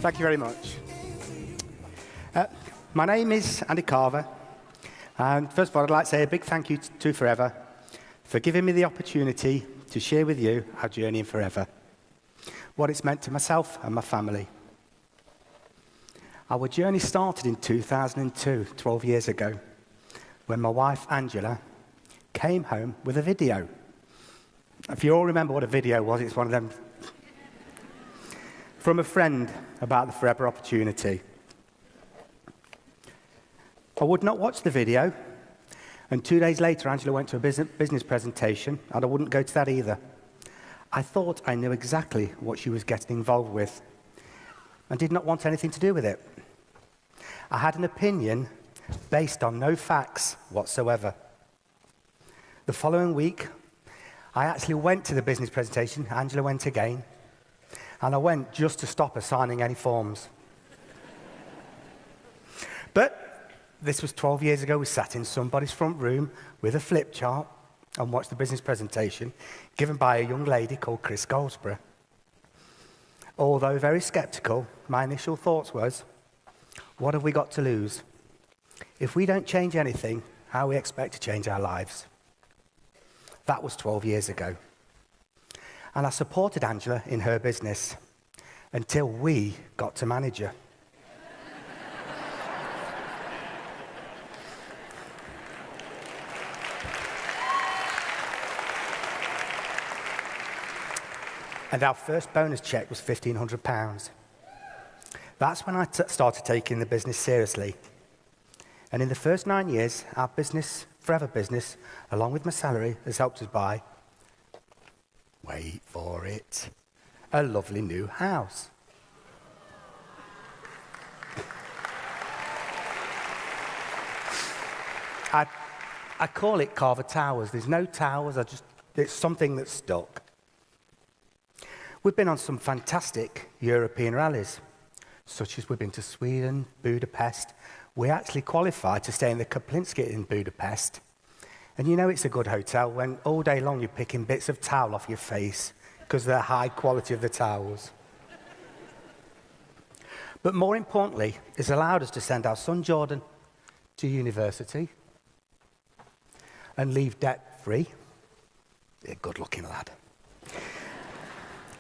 Thank you very much. My name is Andy Carver, and first of all, I'd like to say a big thank you to Forever for giving me the opportunity to share with you our journey in Forever, what it's meant to myself and my family. Our journey started in 2002, 12 years ago, when my wife, Angela, came home with a video. If you all remember what a video was, it's one of them from a friend about the Forever opportunity. I would not watch the video, and 2 days later, Angela went to a business presentation, and I wouldn't go to that either. I thought I knew exactly what she was getting involved with, and did not want anything to do with it. I had an opinion based on no facts whatsoever. The following week, I actually went to the business presentation. Angela went again, and I went just to stop her signing any forms. But this was 12 years ago. We sat in somebody's front room with a flip chart and watched the business presentation given by a young lady called Chris Goldsborough. Although very skeptical, my initial thoughts was, what have we got to lose? If we don't change anything, how we expect to change our lives? That was 12 years ago. And I supported Angela in her business until we got to manage her. And our first bonus check was £1,500. That's when I started taking the business seriously. And in the first 9 years, our business, Forever business, along with my salary, has helped us buy, wait for it, a lovely new house. I call it Carver Towers. There's no towers, it's something that's stuck. We've been on some fantastic European rallies, such as we've been to Sweden, Budapest. We actually qualified to stay in the Kaplinski in Budapest. And you know it's a good hotel when all day long you're picking bits of towel off your face because of the high quality of the towels. But more importantly, it's allowed us to send our son Jordan to university and leave debt-free. A good-looking lad.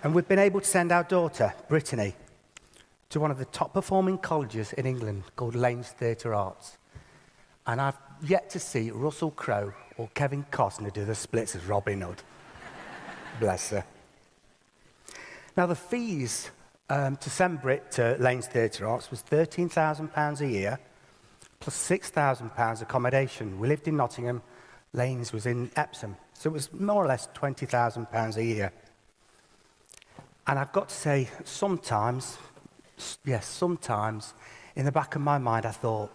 And we've been able to send our daughter, Brittany, to one of the top-performing colleges in England called Lanes Theatre Arts. And I've yet to see Russell Crowe or Kevin Costner do the splits as Robin Hood. Bless her. Now, the fees to send Brit to Lanes Theatre Arts was £13,000 a year, plus £6,000 accommodation. We lived in Nottingham. Lanes was in Epsom. So it was more or less £20,000 a year. And I've got to say, sometimes, in the back of my mind, I thought,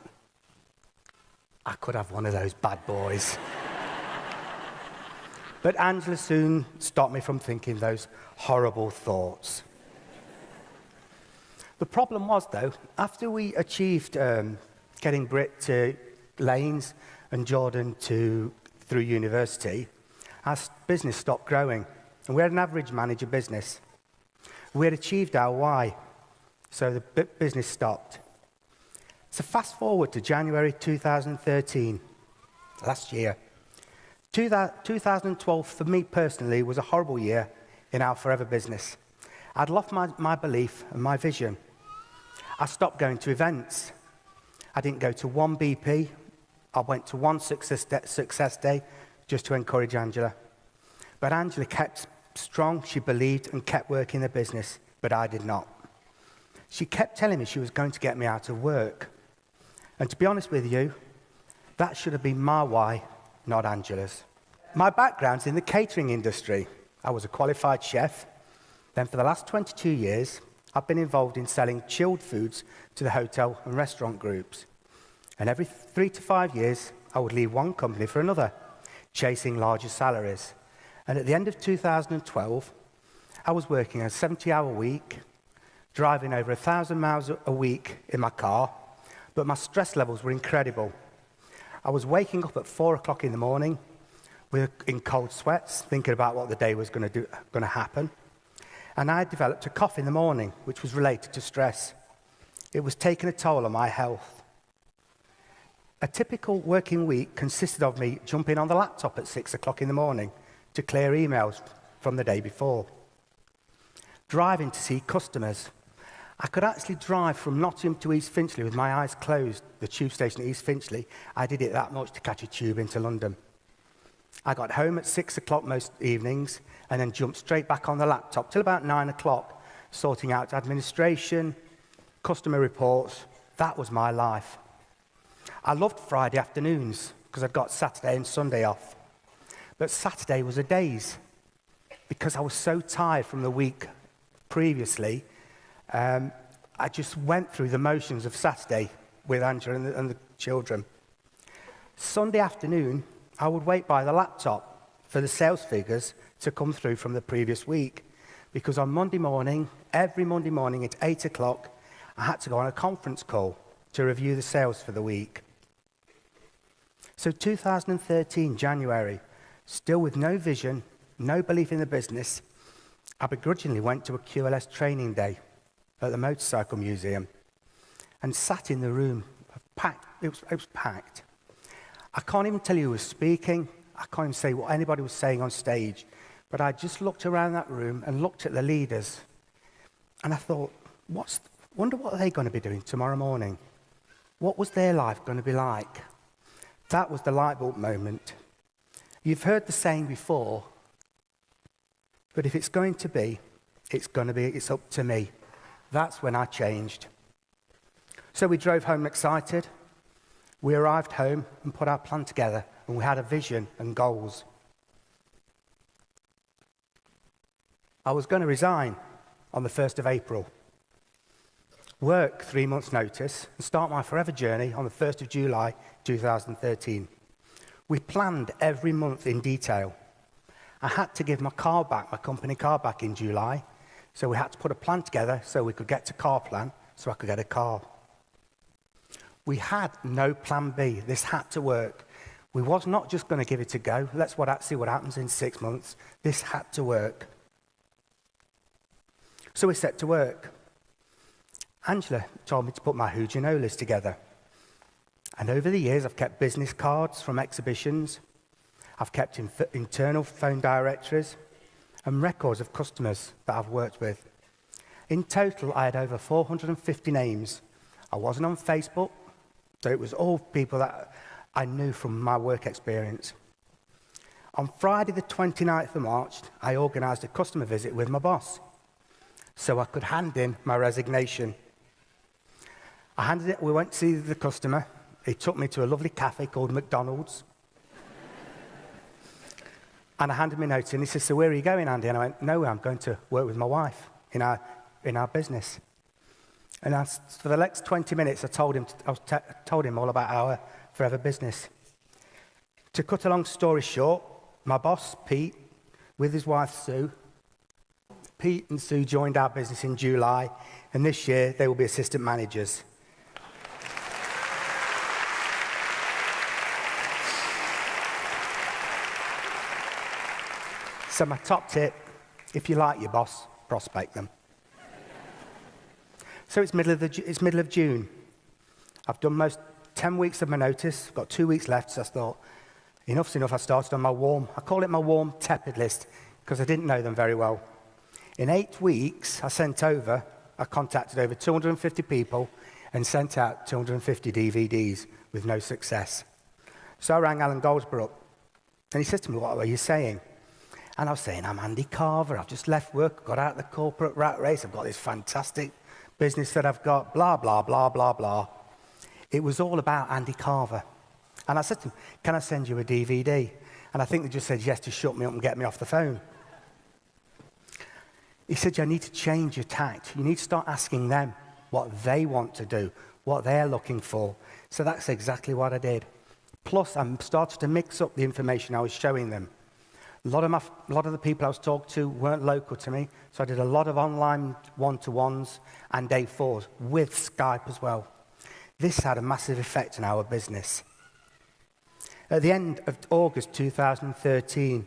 I could have one of those bad boys. But Angela soon stopped me from thinking those horrible thoughts. The problem was, though, after we achieved getting Brit to Lanes and Jordan through university, our business stopped growing. And we had an average manager business. We had achieved our why, so the business stopped. So fast forward to January 2013, last year. 2012, for me personally, was a horrible year in our Forever business. I'd lost my belief and my vision. I stopped going to events. I didn't go to one BP. I went to one success day just to encourage Angela. But Angela kept strong, she believed, and kept working the business, but I did not. She kept telling me she was going to get me out of work. And to be honest with you, that should have been my why, not Angela's. My background's in the catering industry. I was a qualified chef. Then for the last 22 years, I've been involved in selling chilled foods to the hotel and restaurant groups. And every 3 to 5 years, I would leave one company for another, chasing larger salaries. And at the end of 2012, I was working a 70-hour week, driving over 1,000 miles a week in my car, but my stress levels were incredible. I was waking up at 4 o'clock in the morning in cold sweats, thinking about what the day was going to happen. And I developed a cough in the morning, which was related to stress. It was taking a toll on my health. A typical working week consisted of me jumping on the laptop at 6 o'clock in the morning to clear emails from the day before. Driving to see customers. I could actually drive from Nottingham to East Finchley with my eyes closed, the tube station at East Finchley. I did it that much to catch a tube into London. I got home at 6 o'clock most evenings and then jumped straight back on the laptop till about 9 o'clock, sorting out administration, customer reports. That was my life. I loved Friday afternoons because I'd got Saturday and Sunday off. But Saturday was a daze because I was so tired from the week previously. I just went through the motions of Saturday with Angela and the children. Sunday afternoon, I would wait by the laptop for the sales figures to come through from the previous week, because on Monday morning, every Monday morning at 8 o'clock, I had to go on a conference call to review the sales for the week. So 2013, January, still with no vision, no belief in the business, I begrudgingly went to a QLS training day at the Motorcycle Museum and sat in the room. Packed. It was packed. I can't even tell you who was speaking. I can't even say what anybody was saying on stage. But I just looked around that room and looked at the leaders. And I thought, wonder what are they going to be doing tomorrow morning? What was their life going to be like? That was the light bulb moment. You've heard the saying before, but if it's going to be, it's up to me. That's when I changed. So we drove home excited. We arrived home and put our plan together, and we had a vision and goals. I was going to resign on the 1st of April, work 3 months' notice, and start my forever journey on the 1st of July 2013. We planned every month in detail. I had to give my car back, my company car back in July, so we had to put a plan together so we could get to car plan, so I could get a car. We had no plan B. This had to work. We was not just going to give it a go. Let's see what happens in 6 months. This had to work. So we set to work. Angela told me to put my Who Do You Know list together. And over the years, I've kept business cards from exhibitions. I've kept internal phone directories and records of customers that I've worked with. In total, I had over 450 names. I wasn't on Facebook, so it was all people that I knew from my work experience. On Friday, the 29th of March, I organised a customer visit with my boss so I could hand in my resignation. We went to see the customer. He took me to a lovely cafe called McDonald's. And I handed me a note in. He said, "So where are you going, Andy?" And I went, "Nowhere, I'm going to work with my wife in our business." And for the next 20 minutes, I told him all about our forever business. To cut a long story short, my boss, Pete, with his wife, Sue, Pete and Sue joined our business in July, and this year they will be assistant managers. So my top tip, if you like your boss, prospect them. So it's middle of June. I've done 10 weeks of my notice, got 2 weeks left, so I thought, enough's enough. I started on I call it my warm, tepid list, because I didn't know them very well. In 8 weeks, I contacted over 250 people and sent out 250 DVDs with no success. So I rang Alan Goldsborough up, and he said to me, "What are you saying?" And I was saying, "I'm Andy Carver. I've just left work, got out of the corporate rat race. I've got this fantastic business that I've got, blah, blah, blah, blah, blah." It was all about Andy Carver. And I said to him, "Can I send you a DVD?" And I think they just said yes to shut me up and get me off the phone. He said, "You need to change your tact. You need to start asking them what they want to do, what they're looking for." So that's exactly what I did. Plus, I started to mix up the information I was showing them. A lot of the people I was talking to weren't local to me, so I did a lot of online one-to-ones and day fours with Skype as well. This had a massive effect on our business. At the end of August 2013,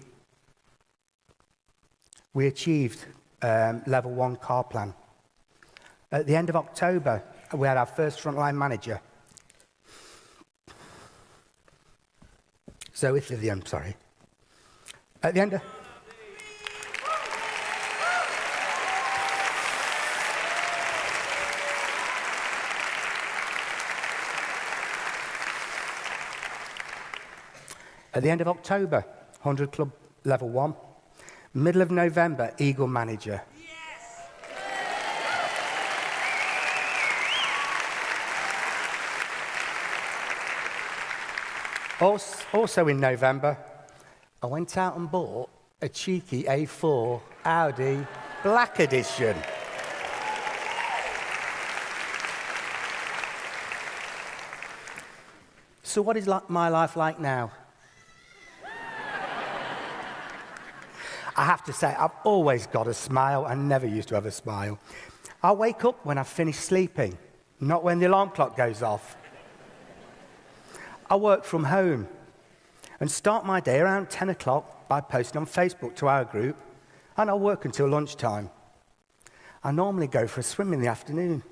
we achieved level 1 car plan. At the end of October, we had our first frontline manager. Zoe Thithian, sorry. At the end of... At the end of October, 100 Club Level 1. Middle of November, Eagle Manager. Yes. Also in November, I went out and bought a cheeky A4 Audi Black Edition. So what is my life like now? I have to say, I've always got a smile. I never used to have a smile. I wake up when I've finished sleeping, not when the alarm clock goes off. I work from home and start my day around 10 o'clock by posting on Facebook to our group, and I'll work until lunchtime. I normally go for a swim in the afternoon.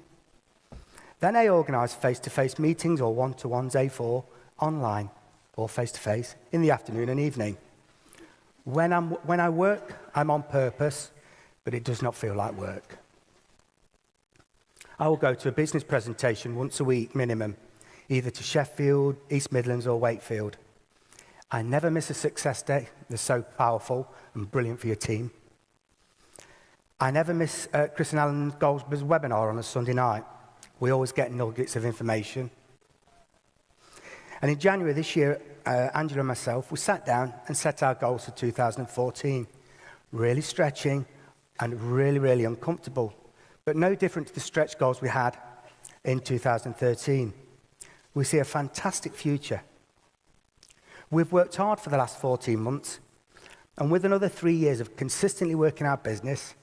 Then I organise face-to-face meetings or one-to-ones A4 online or face-to-face in the afternoon and evening. When I work, I'm on purpose, but it does not feel like work. I will go to a business presentation once a week minimum, either to Sheffield, East Midlands or Wakefield. I never miss a success day. They're so powerful and brilliant for your team. I never miss Chris and Alan Goldsberry's webinar on a Sunday night. We always get nuggets of information. And in January this year, Angela and myself, we sat down and set our goals for 2014. Really stretching and really, really uncomfortable, but no different to the stretch goals we had in 2013. We see a fantastic future. We've worked hard for the last 14 months, and with another 3 years of consistently working our business,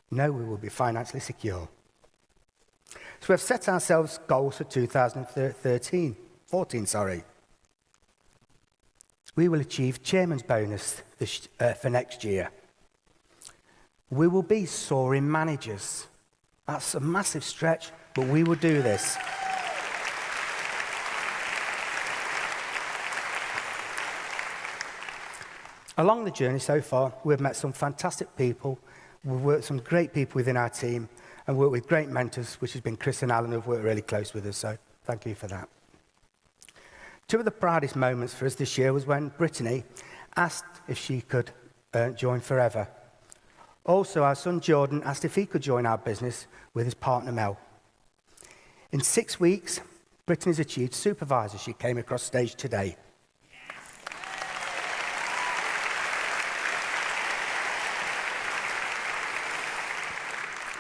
we will be financially secure. So we've set ourselves goals for 2014. We will achieve chairman's bonus for next year. We will be soaring managers. That's a massive stretch, but we will do this. Along the journey so far, we've met some fantastic people. We've worked with some great people within our team and worked with great mentors, which has been Chris and Alan, who've worked really close with us, so thank you for that. Two of the proudest moments for us this year was when Brittany asked if she could join Forever. Also, our son Jordan asked if he could join our business with his partner Mel. In 6 weeks, Brittany's achieved supervisor. She came across stage today.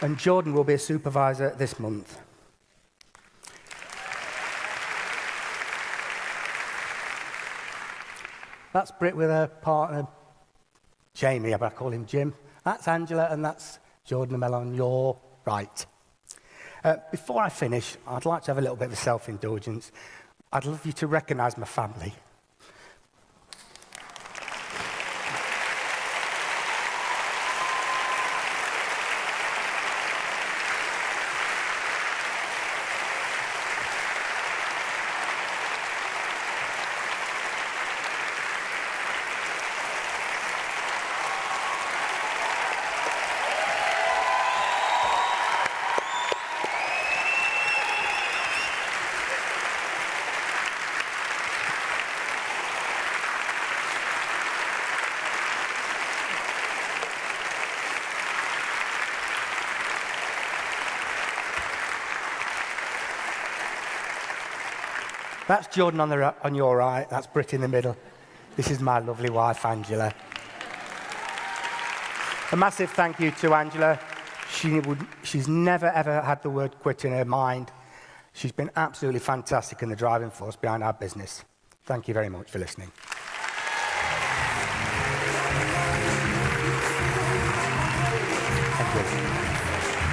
And Jordan will be a supervisor this month. That's Britt with her partner, Jamie, but I call him Jim. That's Angela, and that's Jordan and Mel on your right. Before I finish, I'd like to have a little bit of self-indulgence. I'd love you to recognise my family. That's Jordan on your right. That's Britt in the middle. This is my lovely wife, Angela. A massive thank you to Angela. She's never, ever had the word quit in her mind. She's been absolutely fantastic in the driving force behind our business. Thank you very much for listening. Thank you.